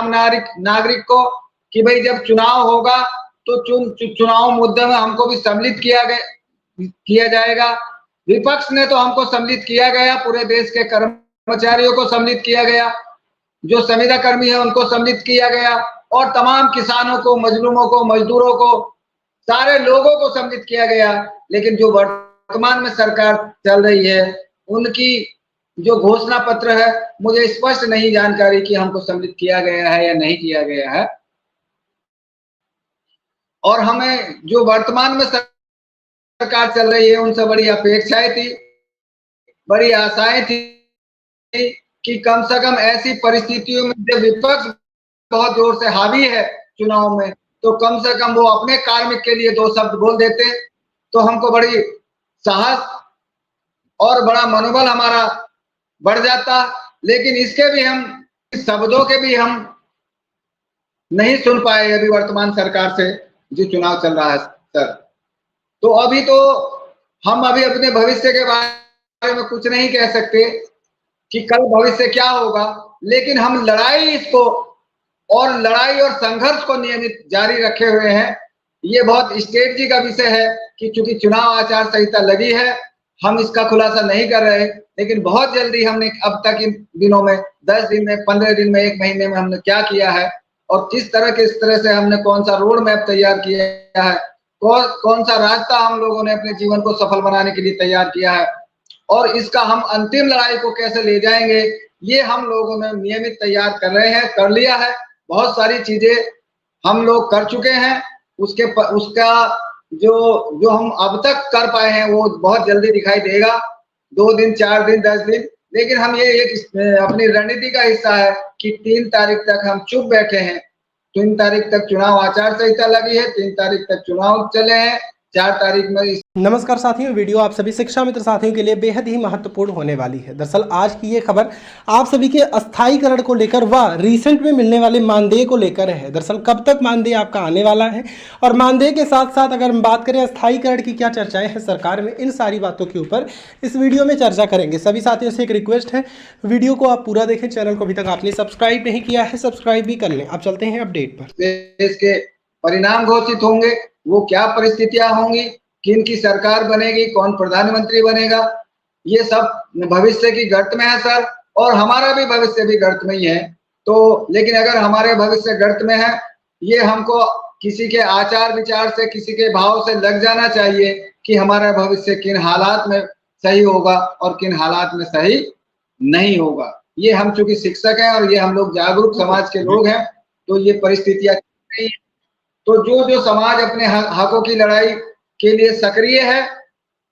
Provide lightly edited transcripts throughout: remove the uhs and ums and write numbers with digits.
आम नागरिक को कि भाई जब चुनाव होगा तो चुनाव मुद्दे में हमको भी सम्मिलित किया जाएगा। विपक्ष ने तो हमको सम्मिलित किया गया, पूरे देश के कर्मचारियों को सम्मिलित किया गया, जो संविदा कर्मी है उनको सम्मिलित किया गया, और तमाम किसानों को, मजलूमों को, मजदूरों को, सारे लोगों को सम्मिलित किया गया। लेकिन जो वर्तमान में सरकार चल रही है उनकी जो घोषणा पत्र है, मुझे स्पष्ट नहीं जानकारी कि हमको सम्मिलित किया गया है या नहीं किया गया है। और हमें जो वर्तमान में सरकार चल रही है उनसे बड़ी अपेक्षाएं थी, बड़ी आशाएं थी कि कम से कम ऐसी परिस्थितियों में जब विपक्ष बहुत जोर से हावी है चुनाव में, तो कम से कम वो अपने कार्मिक के लिए दो शब्द बोल देते तो हमको बड़ी साहस और बड़ा मनोबल हमारा बढ़ जाता। लेकिन इसके भी हम शब्दों के भी हम नहीं सुन पाए अभी वर्तमान सरकार से जो चुनाव चल रहा है सर। तो अभी तो हम अभी अपने भविष्य के बारे में कुछ नहीं कह सकते कि कल भविष्य क्या होगा, लेकिन हम लड़ाई और संघर्ष को नियमित जारी रखे हुए हैं। ये बहुत स्ट्रेटजी का विषय है कि चूंकि चुनाव आचार संहिता लगी है, हम इसका खुलासा नहीं कर रहे, लेकिन बहुत जल्दी हमने अब तक इन दिनों में 10 दिन में, 15 दिन में, 1 महीने में हमने क्या किया है और किस तरह से हमने कौन सा रोड मैप तैयार किया है, कौन सा रास्ता हम लोगों ने अपने जीवन को सफल बनाने के लिए तैयार किया है, और इसका हम अंतिम लड़ाई को कैसे ले जाएंगे, ये हम लोगों ने नियमित तैयार कर रहे हैं, कर लिया है। बहुत सारी चीजें हम लोग कर चुके हैं। उसका जो हम अब तक कर पाए हैं वो बहुत जल्दी दिखाई देगा, 2 दिन, 4 दिन, 10 दिन। लेकिन हम ये एक अपनी रणनीति का हिस्सा है कि 3 तारीख तक हम चुप बैठे हैं। 3 तारीख तक चुनाव आचार संहिता लगी है, 3 तारीख तक चुनाव चले हैं, 4 तारीख में। नमस्कार साथियों, वीडियो आप सभी शिक्षा मित्र साथियों के लिए बेहद ही महत्वपूर्ण होने वाली है। दरअसल आज की ये खबर आप सभी के अस्थायीकरण को लेकर व रिसेंट में मिलने वाले मानदेय को लेकर है। दरअसल कब तक मानदेय आपका आने वाला है और मानदेय के साथ साथ अगर हम बात करें अस्थायीकरण की क्या चर्चाएं हैं सरकार में, इन सारी बातों के ऊपर इस वीडियो में चर्चा करेंगे। सभी साथियों से एक रिक्वेस्ट है, वीडियो को आप पूरा देखें। चैनल को अभी तक आपने सब्सक्राइब नहीं किया है, सब्सक्राइब भी कर लें। अब चलते हैं अपडेट पर। देश के परिणाम घोषित होंगे, वो क्या परिस्थितियां होंगी, किन की सरकार बनेगी, कौन प्रधानमंत्री बनेगा, ये सब भविष्य की गर्त में है सर, और हमारा भी भविष्य भी गर्त में ही है। तो लेकिन अगर हमारे भविष्य गर्त में है, ये हमको किसी के आचार विचार से, किसी के भाव से लग जाना चाहिए कि हमारा भविष्य किन हालात में सही होगा और किन हालात में सही नहीं होगा। ये हम चूंकि शिक्षक हैं और ये हम लोग जागरूक समाज के लोग हैं, तो ये परिस्थितियां नहीं। तो जो समाज अपने हकों की लड़ाई के लिए सक्रिय है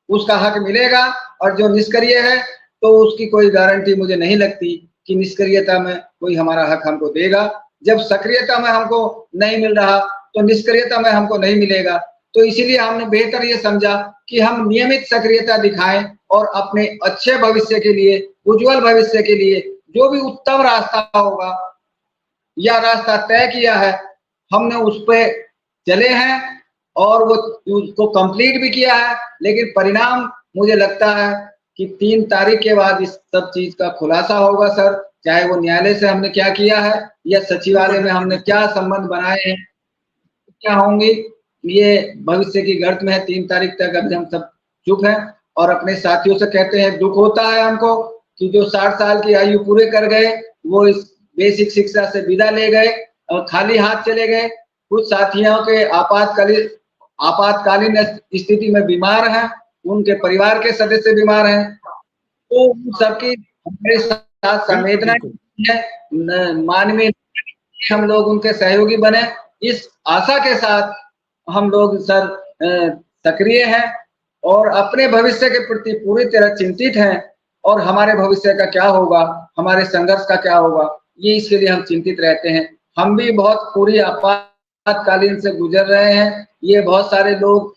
उसका हक मिलेगा, और जो निष्क्रिय है तो उसकी कोई गारंटी मुझे नहीं लगती कि निष्क्रियता में कोई हमारा हक हमको देगा। जब सक्रियता में हमको नहीं मिल रहा तो निष्क्रियता में हमको नहीं मिलेगा। तो इसीलिए हमने बेहतर ये समझा कि हम नियमित सक्रियता दिखाएं और अपने अच्छे भविष्य के लिए, उज्जवल भविष्य के लिए जो भी उत्तम रास्ता होगा या रास्ता तय किया है, हमने उस पे चले हैं और वो उसको कंप्लीट भी किया है। लेकिन परिणाम मुझे लगता है कि 3 तारीख के बाद इस सब चीज का खुलासा होगा सर, चाहे वो न्यायालय से हमने क्या किया है या सचिवालय में हमने क्या संबंध बनाए हैं, क्या होंगी, ये भविष्य की गर्त में है। 3 तारीख तक अभी हम सब चुप हैं और अपने साथियों से कहते हैं, दुख होता है हमको कि जो 60 साल की आयु पूरे कर गए वो इस बेसिक शिक्षा से विदा ले गए और खाली हाथ चले गए। कुछ साथियों के आपातकालीन स्थिति में बीमार हैं, उनके परिवार के सदस्य बीमार हैं, तो उन सबकी हमारे साथ संवेदना है, मानवीय हम लोग उनके सहयोगी बने, इस आशा के साथ हम लोग सर सक्रिय हैं और अपने भविष्य के प्रति पूरी तरह चिंतित हैं। और हमारे भविष्य का क्या होगा, हमारे संघर्ष का क्या होगा, ये इसके लिए हम चिंतित रहते हैं। हम भी बहुत पूरी आपातकालीन से गुजर रहे हैं। ये बहुत सारे लोग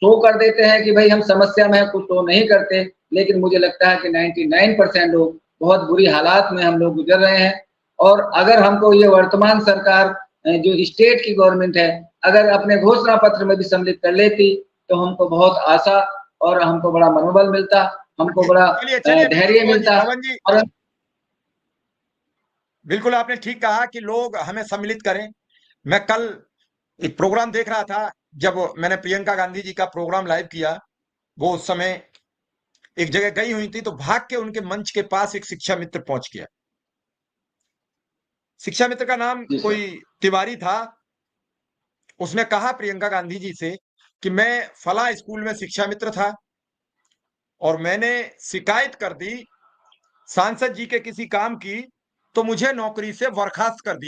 शो कर देते हैं कि भाई हम समस्या में हैं, कुछ तो नहीं करते, लेकिन मुझे लगता है कि 99% लोग बहुत बुरी हालात में हम लोग गुजर रहे हैं। और अगर हमको ये वर्तमान सरकार जो स्टेट की गवर्नमेंट है, अगर अपने घोषणा पत्र में भी सम्मिलित कर लेती तो हमको बहुत आशा और हमको बड़ा मनोबल मिलता, हमको बड़ा धैर्य मिलता। और बिल्कुल आपने ठीक कहा कि लोग हमें सम्मिलित करें। मैं कल एक प्रोग्राम देख रहा था, जब मैंने प्रियंका गांधी जी का प्रोग्राम लाइव किया, वो उस समय एक जगह गई हुई थी, तो भाग के उनके मंच के पास एक शिक्षा मित्र पहुंच गया। शिक्षा मित्र का नाम जी सर। कोई तिवारी था। उसने कहा प्रियंका गांधी जी से कि मैं फला स्कूल में शिक्षा मित्र था और मैंने शिकायत कर दी सांसद जी के किसी काम की, तो मुझे नौकरी से बर्खास्त कर दिया।